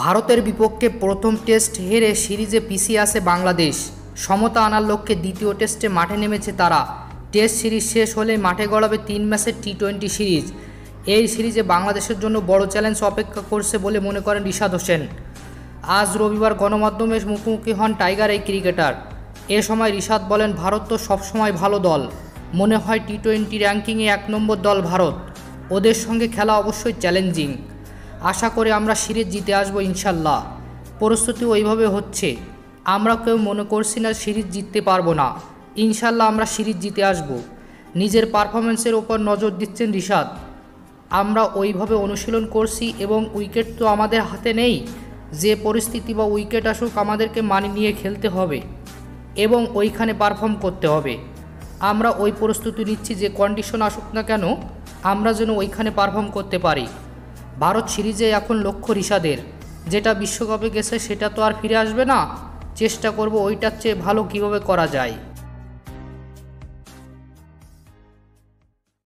ভারতের বিপক্ষে প্রথম টেস্ট হেরে সিরিজে পিছিয়ে আছে বাংলাদেশ। সমতা আনার লক্ষ্যে দ্বিতীয় টেস্টে মাঠে নেমেছে তারা। টেস্ট সিরিজ শেষ হলেই মাঠে গড়াবে 3 ম্যাচের টি-20 সিরিজ। এই সিরিজে বাংলাদেশের জন্য বড় চ্যালেঞ্জ অপেক্ষা করছে বলে মনে করেন রিশাদ হোসেন। আজ রবিবার গণমাধ্যমের মুখোমুখি হন টাইগার এই ক্রিকেটার। এ সময় রিশাদ বলেন, ভারত তো সবসময় ভালো দল, মনে হয় টি-20 র্যাঙ্কিংয়ে 1 নম্বর দল ভারত। ওদের সঙ্গে খেলা অবশ্যই চ্যালেঞ্জিং। আশা করি আমরা সিরিজ জিতে আসবো ইনশাল্লাহ। প্রস্তুতি ওইভাবে হচ্ছে, আমরা কেউ মনে করছি না সিরিজ জিততে পারবো না। ইনশাল্লাহ আমরা সিরিজ জিতে আসব। নিজের পারফরমেন্সের ওপর নজর দিচ্ছেন রিশাদ। আমরা ওইভাবে অনুশীলন করছি এবং উইকেট তো আমাদের হাতে নেই। যে পরিস্থিতি বা উইকেট আসুক আমাদেরকে মানিয়ে নিয়ে খেলতে হবে এবং ওইখানে পারফর্ম করতে হবে। আমরা ওই প্রস্তুতি নিচ্ছি, যে কন্ডিশন আসুক না কেন আমরা যেন ওইখানে পারফর্ম করতে পারি। ভারত সিরিজে এখন লক্ষ্য রিশাদের, যেটা বিশ্বকাপে গেছে সেটা তো আর ফিরে আসবে না। চেষ্টা করব ওইটার চেয়ে ভালো কীভাবে করা যায়।